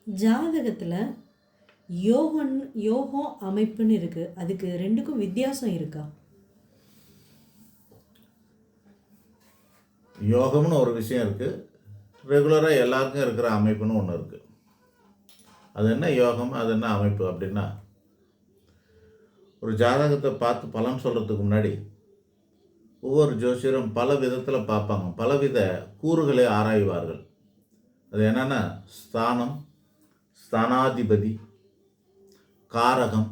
ஜாதகத்தில் யோகம் அமைப்புன்னு இருக்குது. அதுக்கு ரெண்டுக்கும் வித்தியாசம் இருக்கா? யோகம்னு ஒரு விஷயம் இருக்குது, ரெகுலராக எல்லாருக்கும் இருக்கிற அமைப்புன்னு ஒன்று இருக்குது. அது என்ன யோகம், அது என்ன அமைப்பு அப்படின்னா, ஒரு ஜாதகத்தை பார்த்து பலன் சொல்கிறதுக்கு முன்னாடி ஒவ்வொரு ஜோசியரும் பல விதத்தில் பார்ப்பாங்க, பலவித கூறுகளை ஆராய்வார்கள். அது என்னென்னா ஸ்தானம், ஸ்தானாதிபதி, காரகம்,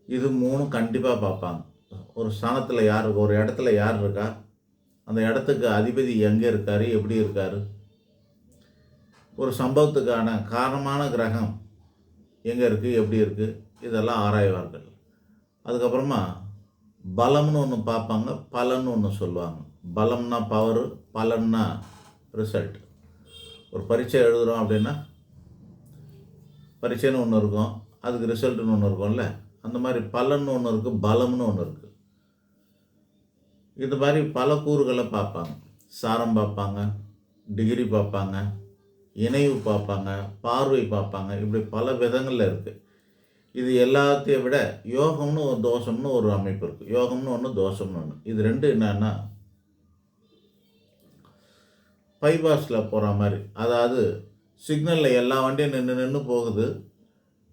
இது மூணும் கண்டிப்பாக பார்ப்பாங்க. ஒரு ஸ்தானத்தில் யார், ஒரு இடத்துல யார் இருக்கா, அந்த இடத்துக்கு அதிபதி எங்கே இருக்கார், எப்படி இருக்கார், ஒரு சம்பவத்துக்கான காரணமான கிரகம் எங்கே இருக்குது, எப்படி இருக்குது, இதெல்லாம் ஆராய்வார்கள். அதுக்கப்புறமா பலம்னு ஒன்று பார்ப்பாங்க, பலன்னு ஒன்று சொல்லுவாங்க. பலம்னா பவரு, பலன்னா ரிசல்ட். ஒரு பரீட்சை எழுதுகிறோம் அப்படின்னா பரீட்சைன்னு ஒன்று இருக்கும், அதுக்கு ரிசல்ட்டுன்னு ஒன்று இருக்கும்ல, அந்த மாதிரி பலன்னு ஒன்று இருக்குது, பலம்னு ஒன்று இருக்குது. இது மாதிரி பல கூறுகளை பார்ப்பாங்க. சாரம் பார்ப்பாங்க, டிகிரி பார்ப்பாங்க, இணைவு பார்ப்பாங்க, பார்வை பார்ப்பாங்க. இப்படி பல விதங்களில் இருக்குது. இது எல்லாத்தையும் விட யோகம்னு ஒரு தோஷம்னு ஒரு அமைப்பு இருக்குது. யோகம்னு ஒன்று, தோஷம்னு ஒன்று. இது ரெண்டு என்னன்னா பைபாஸில் போகிற மாதிரி. அதாவது சிக்னலில் எல்லா வண்டியும் நின்று போகுது,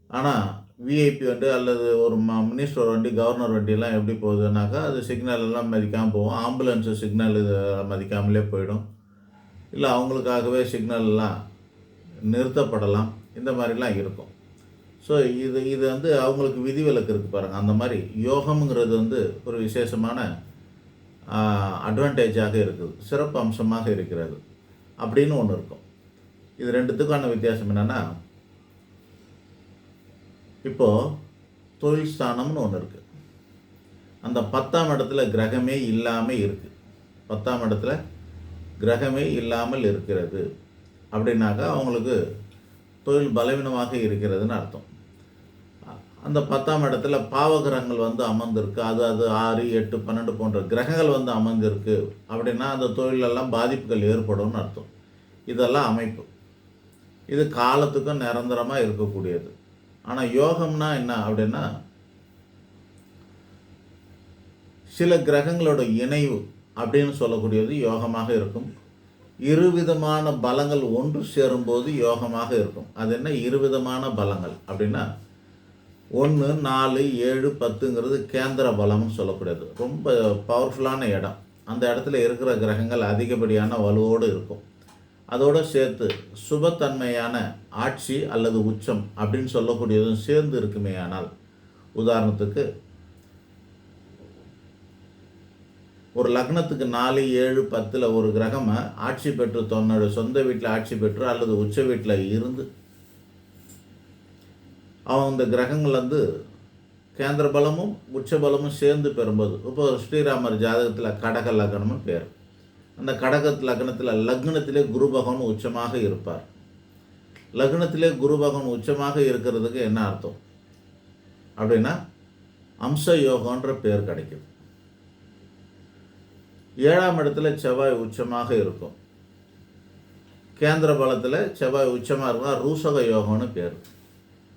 ஆனால் விஐபி வண்டி அல்லது ஒரு மினிஸ்டர் வண்டி, கவர்னர் வண்டியெல்லாம் எப்படி போகுதுன்னாக்கா அது சிக்னல் எல்லாம் மதிக்காமல் போகும். ஆம்புலன்ஸு சிக்னல் இது மதிக்காமலே போயிடும், இல்லை அவங்களுக்காகவே சிக்னல்லாம் நிறுத்தப்படலாம். இந்த மாதிரிலாம் இருக்கும். ஸோ இது வந்து அவங்களுக்கு விதிவிலக்கு இருக்குது பாருங்கள். அந்த மாதிரி யோகம்ங்கிறது வந்து ஒரு விசேஷமான அட்வான்டேஜாக இருக்குது, சிறப்பு அம்சமாக இருக்கிறது அப்படின்னு ஒன்று இருக்கும். இது ரெண்டுத்துக்கான வித்தியாசம் என்னென்னா, இப்போது தொழில் ஸ்தானம்னு ஒன்று இருக்குது. அந்த 10ஆம் இடத்துல கிரகமே இல்லாமல் இருக்குது. 10ஆம் இடத்துல கிரகமே இல்லாமல் இருக்கிறது அப்படின்னாக்கா அவங்களுக்கு தொழில் பலவீனமாக இருக்கிறதுன்னு அர்த்தம். அந்த 10ஆம் இடத்துல பாவகிரகங்கள் வந்து அமர்ந்திருக்கு, அது 6, 8, 12 போன்ற கிரகங்கள் வந்து அமர்ந்திருக்கு அப்படின்னா அந்த தொழிலெல்லாம் பாதிப்புகள் ஏற்படும்னு அர்த்தம். இதெல்லாம் அமைப்பு. இது காலத்துக்கும் நிரந்தரமாக இருக்கக்கூடியது. ஆனால் யோகம்னா என்ன அப்படின்னா, சில கிரகங்களோட இணைவு அப்படின்னு சொல்லக்கூடியது யோகமாக இருக்கும். இருவிதமான பலங்கள் ஒன்று சேரும்போது யோகமாக இருக்கும். அது என்ன இருவிதமான பலங்கள் அப்படின்னா, 1, 4, 7, 10ங்கிறது கேந்திர பலம்னு சொல்லக்கூடியது. ரொம்ப பவர்ஃபுல்லான இடம். அந்த இடத்துல இருக்கிற கிரகங்கள் அதிகப்படியான வலுவோடு இருக்கும். அதோடு சேர்த்து சுபத்தன்மையான ஆட்சி அல்லது உச்சம் அப்படின்னு சொல்லக்கூடியதும் சேர்ந்து இருக்குமே. ஆனால் உதாரணத்துக்கு ஒரு லக்னத்துக்கு 4, 7, 10 ஒரு கிரகமை ஆட்சி பெற்று தன்னோட சொந்த வீட்டில் ஆட்சி பெற்று அல்லது உச்ச வீட்டில் இருந்து அவன் இந்த கிரகங்கள் வந்து கேந்திர பலமும் உச்ச பலமும் சேர்ந்து பெறும்போது, இப்போ ஸ்ரீராமர் ஜாதகத்தில் கடக லக்னம்னு பேர். அந்த கடக லக்னத்தில் லக்னத்திலே குரு பகவான் உச்சமாக இருப்பார். லக்னத்திலே குரு பகவான் உச்சமாக இருக்கிறதுக்கு என்ன அர்த்தம் அப்படின்னா அம்ச யோகன்ற பேர் கிடைக்குது. 7ஆம் இடத்துல செவ்வாய் உச்சமாக இருக்கும். கேந்திர பலத்தில் செவ்வாய் உச்சமாக இருக்குன்னா ரூசக யோகம்னு பேர்.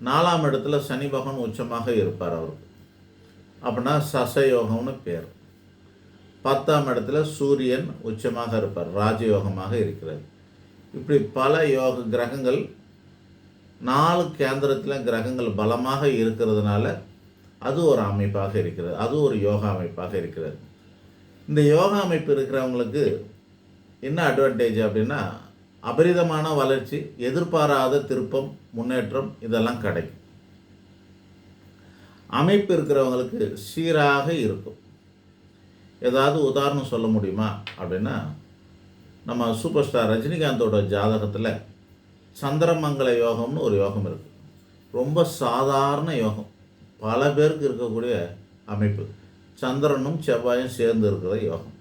4ஆம் இடத்துல சனி பகவான் உச்சமாக இருப்பார் அவருக்கு, அப்படின்னா சசயோகம்னு பேர். 10ஆம் இடத்துல சூரியன் உச்சமாக இருப்பார், ராஜயோகமாக இருக்கிறது. இப்படி பல யோக கிரகங்கள் 4 கேந்திரத்தில் கிரகங்கள் பலமாக இருக்கிறதுனால அது ஒரு அமைப்பாக இருக்கிறது, அது ஒரு யோகா அமைப்பாக இருக்கிறது. இந்த யோகா அமைப்பு இருக்கிறவங்களுக்கு என்ன அட்வான்டேஜ் அப்படின்னா, அபரிதமான வளர்ச்சி, எதிர்பாராத திருப்பம், முன்னேற்றம் இதெல்லாம் கிடைக்கும். அமைப்பு இருக்கிறவங்களுக்கு சீராக இருக்கும். ஏதாவது உதாரணம் சொல்ல முடியுமா அப்படின்னா, நம்ம சூப்பர் ஸ்டார் ரஜினிகாந்தோட ஜாதகத்தில் சந்திரமங்கல யோகம்னு ஒரு யோகம் இருக்குது. ரொம்ப சாதாரண யோகம், பல பேருக்கு இருக்கக்கூடிய அமைப்பு. சந்திரனும் செவ்வாயும் சேர்ந்து இருக்கிற யோகம்.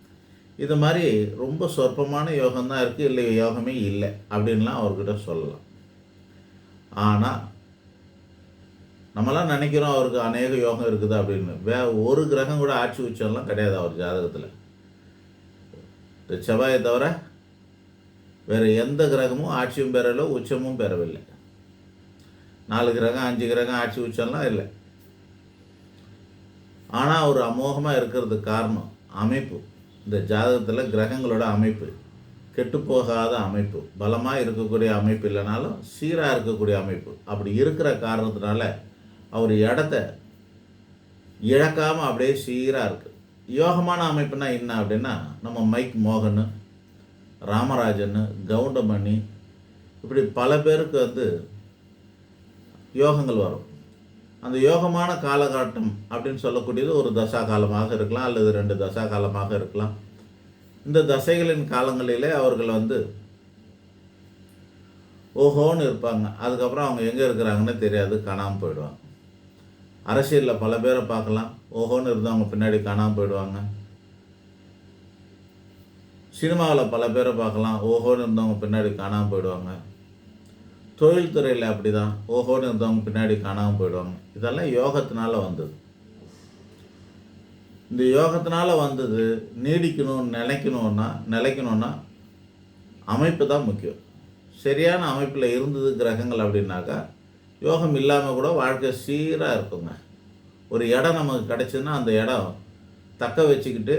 இது மாதிரி ரொம்ப சொற்பமான யோகம்தான் இருக்குது, இல்லை யோகமே இல்லை அப்படின்லாம் அவர்கிட்ட சொல்லலாம். ஆனால் நம்மளாம் நினைக்கிறோம் அவருக்கு அநேக யோகம் இருக்குது அப்படின்னு. ஒரு கிரகம் கூட ஆட்சி உச்சம்லாம் கிடையாது அவர் ஜாதகத்தில். இந்த செவ்வாயை தவிர வேறு எந்த கிரகமும் ஆட்சியும் பெறலை, உச்சமும் பெறவில்லை. 4 கிரகம் 5 கிரகம் ஆட்சி உச்சம்லாம் இல்லை. ஆனால் ஒரு அமோகமாக இருக்கிறதுக்கு காரணம் அமைப்பு. இந்த ஜாதகத்தில் கிரகங்களோட அமைப்பு கெட்டுப்போகாத அமைப்பு, பலமாக இருக்கக்கூடிய அமைப்பு இல்லைனாலும் சீராக இருக்கக்கூடிய அமைப்பு. அப்படி இருக்கிற காரணத்தினால அவர் இடத்த இழக்காமல் அப்படியே சீராக இருக்குது. யோகமான அமைப்புனா என்ன அப்படின்னா, நம்ம மைக் மோகன், ராமராஜன், கவுண்டமணி, இப்படி பல பேருக்கு யோகங்கள் வரும். அந்த யோகமான காலகட்டம் அப்படின்னு சொல்லக்கூடியது ஒரு தசா காலமாக இருக்கலாம், அல்லது 2 தசா காலமாக இருக்கலாம். இந்த தசைகளின் காலங்களிலே அவர்கள் ஓஹோன்னு இருப்பாங்க. அதுக்கப்புறம் அவங்க எங்கே இருக்கிறாங்கன்னு தெரியாது, காணாமல் போயிடுவாங்க. அரசியலில் பல பேரை பார்க்கலாம், ஓஹோன்னு இருந்தவங்க பின்னாடி காணாமல் போயிடுவாங்க. சினிமாவில் பல பேரை பார்க்கலாம், ஓஹோன்னு இருந்தவங்க பின்னாடி காணாமல் போயிடுவாங்க. தொழில்துறையில் அப்படி தான், ஓஹோன்னு இருந்தவங்க பின்னாடி காணாமல் போயிடுவாங்க. இதெல்லாம் யோகத்தினால வந்தது. இந்த யோகத்தினால வந்தது நிலைக்கணும்னா அமைப்பு தான் முக்கியம். சரியான அமைப்பில் இருந்தது கிரகங்கள் அப்படின்னாக்கா யோகம் இல்லாமல் கூட வாழ்க்கை சீராக இருக்குங்க. ஒரு இடம் நமக்கு கிடச்சுன்னா அந்த இடம் தக்க வச்சுக்கிட்டு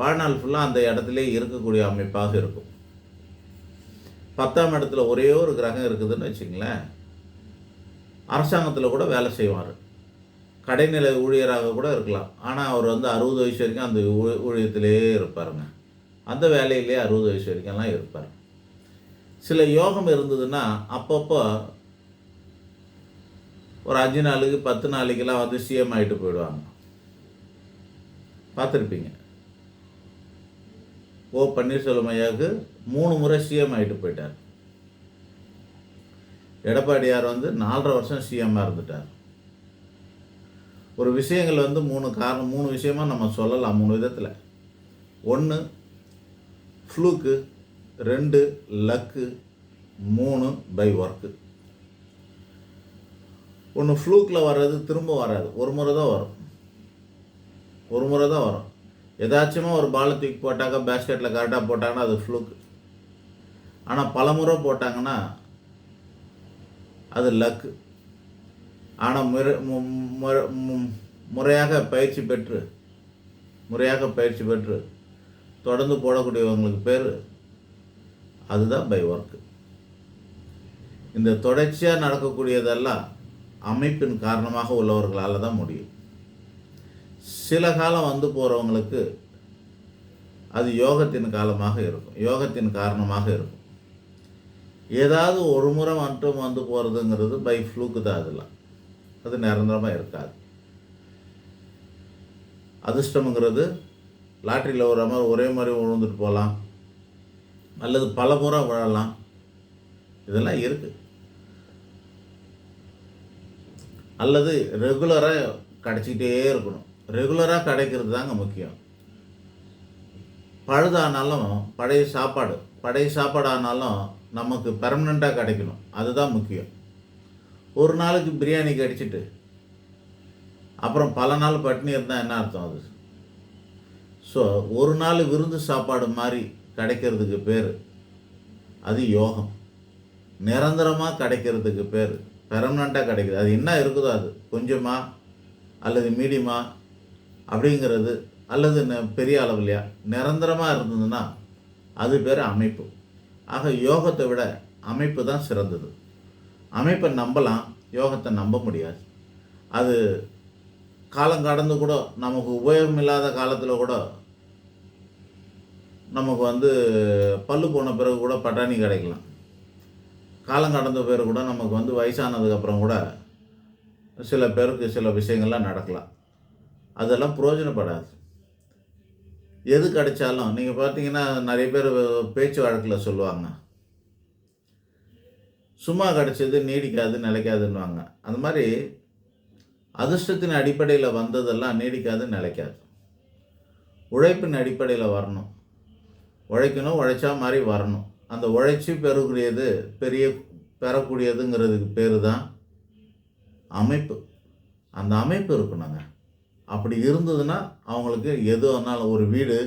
வாழ்நாள் ஃபுல்லாக அந்த இடத்துல இருக்கக்கூடிய அமைப்பாக இருக்கும். 10ஆம் இடத்துல ஒரே ஒரு கிரகம் இருக்குதுன்னு வச்சுங்களேன், அரசாங்கத்தில் கூட வேலை செய்வார், கடைநிலை ஊழியராக கூட இருக்கலாம். ஆனால் அவர் 60 வயசு வரைக்கும் அந்த ஊழியத்திலே இருப்பாருங்க. அந்த வேலையிலே 60 வயசு வரைக்கும்லாம் இருப்பார். சில யோகம் இருந்ததுன்னா அப்பப்போ ஒரு 5 நாளுக்கு 10 நாளைக்கெல்லாம் சிஎம் ஆகிட்டு போயிடுவாங்க. பார்த்துருப்பீங்க. ஓ பன்னீர்செல்வம் ஐயாவுக்கு 3 முறை சிஎம் ஆகிட்டு போயிட்டார். எடப்பாடியார் 4.5 வருஷம் சிஎம்மாக இருந்துட்டார். ஒரு விஷயங்கள் 3 விஷயமாக நம்ம சொல்லலாம், 3 விதத்தில். 1 ஃப்ளூக்கு, 2 லக்கு, 3 பை ஒர்க்கு. 1 ஃப்ளூக்கில் வர்றது திரும்ப வராது, ஒரு முறை தான் வரும். ஏதாச்சுமா ஒரு பாலை தூக்கி போட்டாக்கா பேஸ்கெட்டில் கரெக்டாக போட்டாங்கன்னா அது ஃப்ளூக்கு. ஆனால் பல முறை போட்டாங்கன்னா அது லக்கு. ஆனால் முறையாக பயிற்சி பெற்று தொடர்ந்து போடக்கூடியவங்களுக்கு பேர் அதுதான் பை ஒர்க்கு. இந்த தொடர்ச்சியாக நடக்கக்கூடியதெல்லாம் அமைப்பின் காரணமாக உள்ளவர்களால் தான் முடியும். சில காலம் போகிறவங்களுக்கு அது யோகத்தின் காலமாக இருக்கும், யோகத்தின் காரணமாக இருக்கும். ஏதாவது ஒரு முறை மட்டும் போகிறதுங்கிறது பை ஃப்ளூக்கு தான். அதெல்லாம் அது நிரந்தரமாக இருக்காது. அதிர்ஷ்டம்ங்கிறது லாட்ரியில் ஒரு மாதிரி ஒரே மாதிரி விழுந்துட்டு போகலாம், அல்லது பல முறை விழலாம். இதெல்லாம் இருக்குது. அல்லது ரெகுலராக கிடச்சிக்கிட்டே இருக்கணும். ரெகுலராக கிடைக்கிறது தாங்க முக்கியம். பழுதானாலும் பழைய சாப்பாடு ஆனாலும் நமக்கு பெர்மனெண்ட்டாக கிடைக்கணும், அதுதான் முக்கியம். ஒரு நாளுக்கு பிரியாணி கடிச்சிட்டு அப்புறம் பல நாள் பட்டினி இருந்தால் என்ன அர்த்தம் அது? ஸோ ஒரு நாள் விருந்து சாப்பாடு மாதிரி கிடைக்கிறதுக்கு பேர் அது யோகம். நிரந்தரமாக கிடைக்கிறதுக்கு பேர் பெர்மனெண்ட்டாக கிடைக்குது. அது என்ன இருக்குதோ அது கொஞ்சமா அல்லது மீடியமா அப்படிங்கிறது, அல்லது பெரிய அளவுலையா நிரந்தரமாக இருந்ததுன்னா அது பேர் அமைப்பு. ஆக யோகத்தை விட அமைப்பு தான் சிறந்தது. அமைப்பை நம்பலாம், யோகத்தை நம்ப முடியாது. அது காலம் கடந்து கூட நமக்கு உபயோகம் இல்லாத காலத்தில் கூட நமக்கு பல்லு போன பிறகு கூட பட்டாணி கிடைக்கலாம். காலம் கடந்த பிறகு கூட நமக்கு வயசானதுக்கப்புறம் கூட சில பேருக்கு சில விஷயங்கள்லாம் நடக்கலாம். அதெல்லாம் பிரயோஜனப்படாது. எது கிடைச்சாலும் நீங்கள் பார்த்தீங்கன்னா நிறைய பேர் பேச்சு வழக்கில் சொல்லுவாங்க, சும்மா கிடைச்சது நீடிக்காது நிலைக்காதுன்னுவாங்க. அந்த மாதிரி அதிர்ஷ்டத்தின் அடிப்படையில் வந்ததெல்லாம் நீடிக்காது நிலைக்காது. உழைப்பின் அடிப்படையில் வரணும். உழைக்கணும், உழைச்சா மாதிரி வரணும். அந்த உழைச்சி பெறக்கூடியதுங்கிறதுக்கு பேர் தான் அமைப்பு. அந்த அமைப்பு இருக்கணுங்க. அப்படி இருந்ததுன்னா அவங்களுக்கு எது வேணாலும், ஒரு வீடு,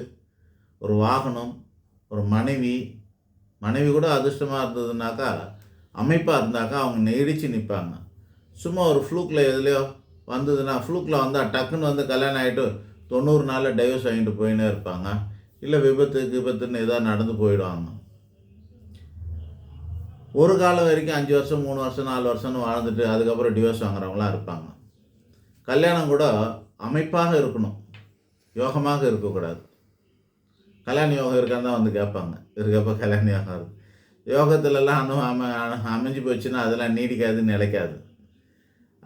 ஒரு வாகனம், ஒரு மனைவி, மனைவி கூட அதிர்ஷ்டமாக இருந்ததுனாக்கா, அமைப்பாக இருந்தாக்கா அவங்க நீடிச்சு நிற்பாங்க. சும்மா ஒரு ஃப்ளூக்கில் எதுலையோ வந்ததுன்னா, ஃப்ளூக்கில் வந்தால் டக்குன்னு வந்து கல்யாணம் ஆகிட்டு 90 நாளில் டைவர்ஸ் வாங்கிட்டு போயின்னே இருப்பாங்க. இல்லை விபத்துன்னு ஏதாவது நடந்து போயிடுவாங்க. ஒரு காலம் வரைக்கும் 5 வருஷம் 3 வருஷம் 4 வருஷம்னு வாழ்ந்துட்டு அதுக்கப்புறம் டிவோர்ஸ் வாங்குறவங்களாம் இருப்பாங்க. கல்யாணம் கூட அமைப்பாக இருக்கணும், யோகமாக இருக்கக்கூடாது. கல்யாண யோகம் இருக்கான்னு தான் வந்து கேட்பாங்க. இருக்கப்போ கல்யாண யோகம் இருக்குது. யோகத்துலலாம் அமைஞ்சு போச்சுன்னா அதெல்லாம் நீடிக்காது, நிலைக்காது.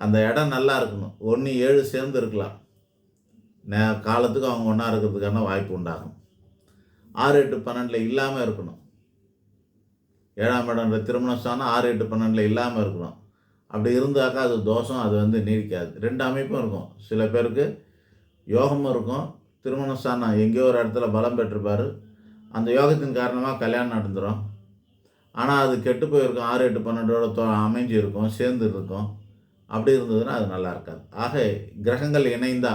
அந்த இடம் நல்லா இருக்கணும். 1 7 சேர்ந்து இருக்கலாம். காலத்துக்கு அவங்க ஒன்றா இருக்கிறதுக்கான வாய்ப்பு உண்டாகும். 6 8 12 இல்லாமல் இருக்கணும். 7ஆம் இடம்ன்ற திருமண ஸ்தானம் 6 8 12 இல்லாமல் இருக்கணும். அப்படி இருந்தாக்கா அது தோஷம், அது வந்து நீடிக்காது. 2 அமைப்பும் இருக்கும். சில பேருக்கு யோகமும் இருக்கும், திருமண ஸ்தானம் எங்கேயோ ஒரு இடத்துல பலம் பெற்றிருப்பார், அந்த யோகத்தின் காரணமாக கல்யாணம் நடந்துடும். ஆனால் அது கெட்டு போயிருக்கும், 6 8 12ஓட அமைஞ்சு இருக்கும், சேர்ந்து இருக்கும். அப்படி இருந்ததுன்னா அது நல்லா இருக்காது. ஆக கிரகங்கள் இணைந்தா,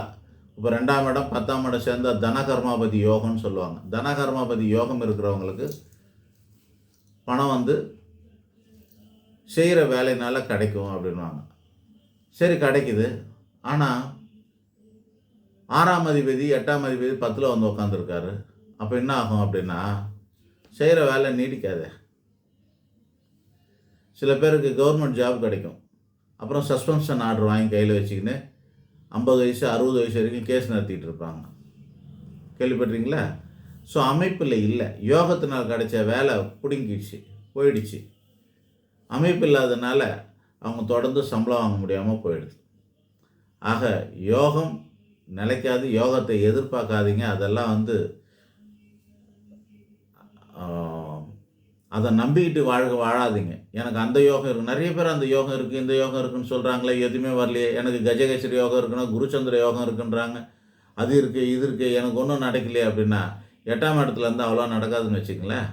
இப்போ 2ஆம் இடம் 10ஆம் இடம் சேர்ந்தால் தனகர்மாபதி யோகம்னு சொல்லுவாங்க. தனகர்மாபதி யோகம் இருக்கிறவங்களுக்கு பணம் வந்து செய்கிற வேலையினால கிடைக்கும் அப்படின்வாங்க. சரி, கிடைக்குது. ஆனால் 6ஆம் அதிபதி 8ஆம் அதிபதி 10ல் வந்து உட்காந்துருக்காரு. அப்போ என்ன ஆகும் அப்படின்னா, செய்கிற வேலை நீடிக்காதே. சில பேருக்கு கவர்மெண்ட் ஜாப் கிடைக்கும், அப்புறம் சஸ்பென்ஷன் ஆர்டர் வாங்கி கையில் வச்சுக்கின்னு 50 வயசு 60 வயசு வரைக்கும் கேஸ் நடத்திட்டு இருப்பாங்க. கேள்விப்பட்டிருக்கீங்களா? ஸோ அமைப்பில் இல்லை. யோகத்தினால் கிடைச்ச வேலை பிடுங்கிடுச்சு, போயிடுச்சு. அமைப்பு இல்லாததுனால அவங்க தொடர்ந்து சம்பளம் வாங்க முடியாமல் போயிடுது. ஆக யோகம் நிலைக்காது. யோகத்தை எதிர்பார்க்காதீங்க. அதெல்லாம் வந்து அதை நம்பிக்கிட்டு வாழாதீங்க. எனக்கு அந்த யோகம் இருக்குது, நிறைய பேர் அந்த யோகம் இருக்குது இந்த யோகம் இருக்குதுன்னு சொல்கிறாங்களே, எதுவுமே வரலையே. எனக்கு கஜகேசரி யோகம் இருக்குன்னா, குருச்சந்திர யோகம் இருக்குன்றாங்க, அது இருக்குது இது இருக்குது, எனக்கு ஒன்றும் நடக்கலையே அப்படின்னா 8ஆம் இடத்துல இருந்து அவ்வளோ நடக்காதுன்னு வச்சுக்கங்களேன்.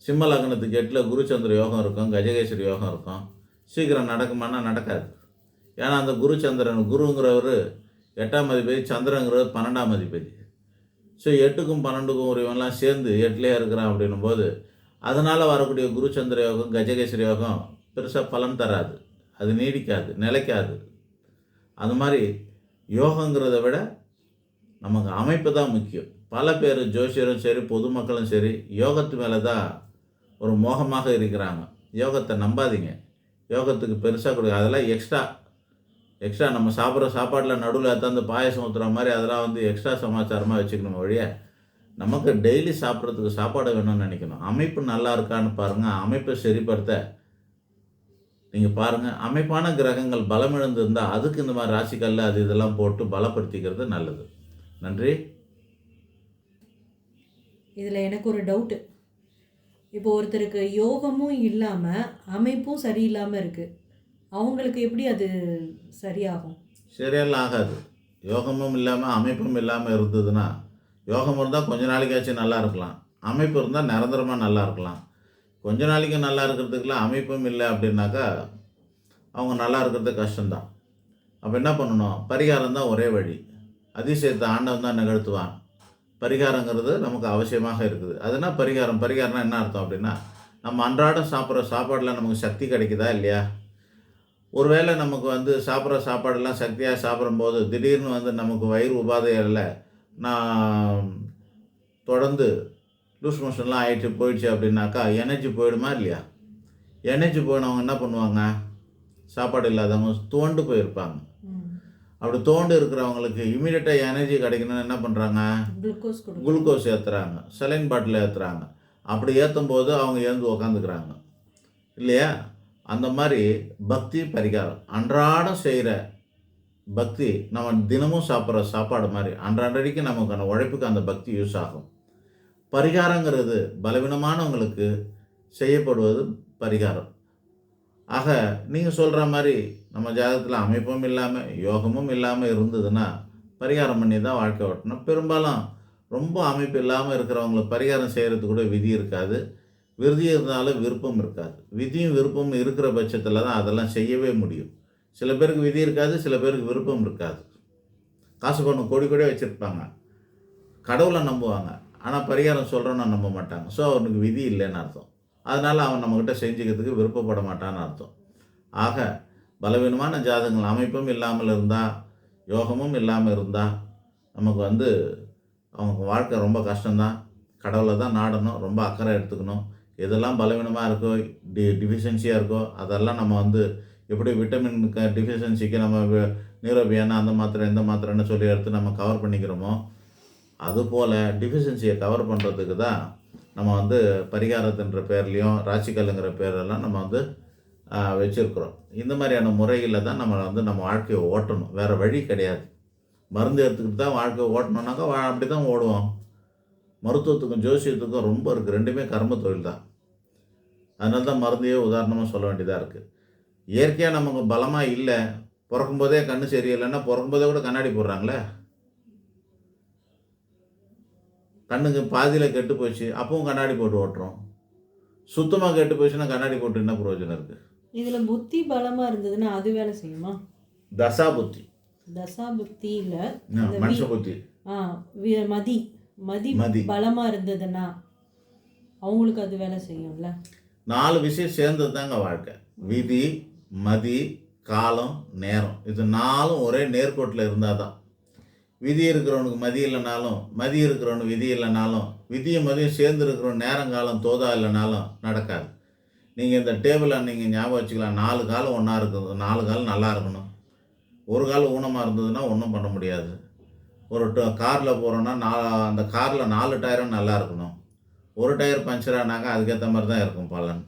சிம்ம லக்னத்துக்கு 8ல் குருச்சந்திர யோகம் இருக்கும், கஜகேசரி யோகம் இருக்கும். சீக்கிரம் நடக்குமானா நடக்காது. ஏன்னா அந்த குருச்சந்திரன், குருங்கிறவர் 8ஆம் அதிபதி, சந்திரங்கிறவர் 12ஆம் அதிபதி. ஸோ 8க்கும் 12க்கும் இவன்லாம் சேர்ந்து 8லேயே இருக்கிறான் அப்படின்னும் போது அதனால் வரக்கூடிய குருச்சந்திர யோகம் கஜகேசரி யோகம் பெருசாக பலன் தராது, அது நீடிக்காது, நிலைக்காது. அது மாதிரி யோகங்கிறத விட நமக்கு அமைப்பு தான் முக்கியம். பல பேர் ஜோசியரும் சரி பொதுமக்களும் சரி யோகத்து மேலே தான் ஒரு மோகமாக இருக்கிறாங்க. யோகத்தை நம்பாதீங்க. யோகத்துக்கு பெருசாக கொடுக்க, அதெல்லாம் எக்ஸ்ட்ரா நம்ம சாப்பிட்ற சாப்பாட்டில் நடுவில் ஏற்றாந்து பாயசம் ஊற்றுற மாதிரி அதெல்லாம் வந்து எக்ஸ்ட்ரா சமாச்சாரமாக வச்சுக்கணும் வழிய நமக்கு டெய்லி சாப்பிட்றதுக்கு சாப்பாடு வேணும்னு நினைக்கணும். அமைப்பு நல்லா இருக்கான்னு பாருங்கள். அமைப்பை சரிப்படுத்த நீங்கள் பாருங்கள். அமைப்பான கிரகங்கள் பலமிழந்திருந்தால் அதுக்கு இந்த மாதிரி ராசிக்கல்ல அது இதெல்லாம் போட்டு பலப்படுத்திக்கிறது நல்லது. நன்றி. இதில் எனக்கு ஒரு டவுட்டு. இப்போ ஒருத்தருக்கு யோகமும் இல்லாமல் அமைப்பும் சரியில்லாமல் இருக்குது, அவங்களுக்கு எப்படி அது சரியாகும்? சரியெல்லாம் ஆகாது. யோகமும் இல்லாமல் அமைப்பும் இல்லாமல் இருந்ததுன்னா, யோகம் இருந்தால் கொஞ்ச நாளைக்காச்சும் நல்லா இருக்கலாம், அமைப்பு இருந்தால் நிரந்தரமாக நல்லா இருக்கலாம். கொஞ்ச நாளைக்கு நல்லா இருக்கிறதுக்குலாம் அமைப்பும் இல்லை அப்படின்னாக்கா அவங்க நல்லா இருக்கிறது கஷ்டம்தான். அப்போ என்ன பண்ணணும்? பரிகாரம் தான் ஒரே வழி. அதிசயத்தை ஆண்டவன் தான் நிகழ்த்துவான். பரிகாரங்கிறது நமக்கு அவசியமாக இருக்குது. அதுனா பரிகாரம்னா என்ன அர்த்தம் அப்படின்னா, நம்ம அன்றாடம் சாப்பிட்ற சாப்பாடில் நமக்கு சக்தி கிடைக்குதா இல்லையா? ஒருவேளை நமக்கு வந்து சாப்பிட்ற சாப்பாடெல்லாம் சக்தியாக சாப்பிடும்போது திடீர்னு வந்து நமக்கு வயிறு உபாதைகளில் நான் தொடர்ந்து லூஸ் மோஷன்லாம் ஆகிட்டு போயிடுச்சு அப்படின்னாக்கா எனர்ஜி போயிடுமா இல்லையா? எனர்ஜி போயினவங்க என்ன பண்ணுவாங்க? சாப்பாடு இல்லாதவங்க துவண்டு போயிருப்பாங்க. அப்படி தோண்டு இருக்கிறவங்களுக்கு இமீடியட்டாக எனர்ஜி கிடைக்கணும்னு என்ன பண்ணுறாங்க? குளுக்கோஸ் ஏற்றுறாங்க, செலைன் பாட்டில் ஏற்றுறாங்க. அப்படி ஏற்றும் போது அவங்க எழுந்து உக்காந்துக்கிறாங்க இல்லையா? அந்த மாதிரி பக்தி பரிகாரம் அன்றாடம் செய்கிற பக்தி நம்ம தினமும் சாப்பிட்ற சாப்பாடு மாதிரி அன்றாடடிக்கு நமக்கான உழைப்புக்கு அந்த பக்தி யூஸ் ஆகும். பரிகாரங்கிறது பலவீனமானவங்களுக்கு செய்யப்படுவது பரிகாரம். ஆக நீங்கள் சொல்கிற மாதிரி நம்ம ஜாதகத்தில் அமைப்பும் இல்லாமல் யோகமும் இல்லாமல் இருந்ததுன்னா பரிகாரம் பண்ணி தான் வாழ்க்கை ஓட்டணும். பெரும்பாலும் ரொம்ப அமைப்பு இல்லாமல் இருக்கிறவங்களுக்கு பரிகாரம் செய்கிறது கூட விதி இருக்காது. விருதி இருந்தாலும் விருப்பம் இருக்காது. விதியும் விருப்பமும் இருக்கிற பட்சத்தில் தான் அதெல்லாம் செய்யவே முடியும். சில பேருக்கு விதி இருக்காது, சில பேருக்கு விருப்பம் இருக்காது. காசு பணம் கோடி கோடியாக வச்சுருப்பாங்க, கடவுளை நம்புவாங்க, ஆனால் பரிகாரம் சொல்கிறோன்னு நம்ப மாட்டாங்க. ஸோ அவனுக்கு விதி இல்லைன்னு அர்த்தம். அதனால் அவன் நம்மக்கிட்ட செஞ்சுக்கிறதுக்கு விருப்பப்பட மாட்டான்னு அர்த்தம். ஆக பலவீனமான ஜாதகங்கள் அமைப்பும் இல்லாமல் இருந்தால், யோகமும் இல்லாமல் இருந்தால் நமக்கு அவங்க வாழ்க்கை ரொம்ப கஷ்டம்தான். கடவுளை தான் நாடணும், ரொம்ப அக்கறை எடுத்துக்கணும். எதெல்லாம் பலவீனமாக இருக்கோ, டிஃபிஷியன்சியாக இருக்கோ அதெல்லாம் நம்ம எப்படி விட்டமின் டிஃபிஷியன்சிக்கு நம்ம நியூரோபியானா அந்த மாத்திரை இந்த மாத்திரைன்னு சொல்லி எடுத்து நம்ம கவர் பண்ணிக்கிறோமோ, அதுபோல் டிஃபிஷியன்சியை கவர் பண்ணுறதுக்கு தான் நம்ம பரிகாரத்துன்ற பேர்லேயும் ராசிக்கல்லுங்கிற பேரெல்லாம் நம்ம வச்சுருக்குறோம். இந்த மாதிரியான முறைகளில் தான் நம்ம வாழ்க்கையை ஓட்டணும். வேறு வழி கிடையாது. மருந்து எடுத்துக்கிட்டு தான் வாழ்க்கையை ஓட்டணுன்னாக்கா அப்படி தான் ஓடுவோம். மருத்துவத்துக்கும் ஜோசியத்துக்கும் ரொம்ப இருக்குது. ரெண்டுமே கர்ம தொழில் தான். அதனால தான் மருந்தையே உதாரணமாக சொல்ல வேண்டியதாக இருக்குது. இயற்கையாக நமக்கு பலமாக இல்லை, பிறக்கும்போதே கண்ணு சரியில்லைன்னா பிறக்கும்போதே கூட கண்ணாடி போடுறாங்களே. கண்ணுக்கு பாதியில் கெட்டு போச்சு, அப்பவும் கண்ணாடி போட்டு ஓட்டுறோம். சுத்தமாக கெட்டு போச்சுன்னா கண்ணாடி போட்டு என்ன பிரயோஜனம் இருக்குது? இதில் புத்தி பலமாக இருந்ததுன்னா அது வேலை செய்யுமா? தசா புத்தி, தசா புத்தியில் மனுஷ புத்தி, மதி பலமாக இருந்ததுன்னா அவங்களுக்கு அது வேலை செய்யும்ல. 4 விஷயம் சேர்ந்தது தாங்க வாழ்க்கை. விதி, மதி, காலம், நேரம். இது 4ம் ஒரே நேர்கோட்டில் இருந்தால் தான். விதி இருக்கிறவனுக்கு மதி இல்லைனாலும், மதி இருக்கிறவனுக்கு விதி இல்லைனாலும், விதியும் மதியும் சேர்ந்து இருக்கிறவன் நேரங்காலம் தோதா இல்லைனாலும் நடக்காது. நீங்கள் இந்த டேபிளை நீங்கள் ஞாபகம் வச்சுக்கலாம். 4 காலம் ஒன்றா இருக்குது, 4 காலம் நல்லா இருக்கணும். ஒரு காலம் ஊனமாக இருந்ததுன்னா ஒன்றும் பண்ண முடியாது. ஒரு காரில் போகிறோன்னா அந்த காரில் 4 டயரும் நல்லா இருக்கணும். ஒரு டயர் பஞ்சர் ஆனாக்கா அதுக்கேற்ற மாதிரி தான் இருக்கும் பலன்.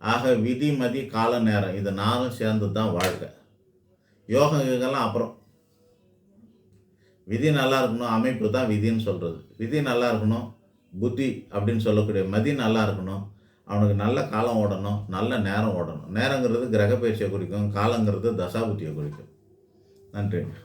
ஆக விதி, மதி, கால, நேரம் இது 4ம் சேர்ந்து தான் வாழ்க்கை. யோகம் இதுக்கெல்லாம் அப்புறம். விதி நல்லா இருக்கணும், அமைப்பு தான் விதின்னு சொல்கிறது. விதி நல்லா இருக்கணும், புத்தி அப்படின்னு சொல்லக்கூடிய மதி நல்லா இருக்கணும். அவனுக்கு நல்ல காலம் ஓடணும், நல்ல நேரம் ஓடணும். நேரங்கிறது கிரக பயிற்சியை குறிக்கும், காலங்கிறது தசாபுத்தியை குறிக்கும். நன்றிங்க.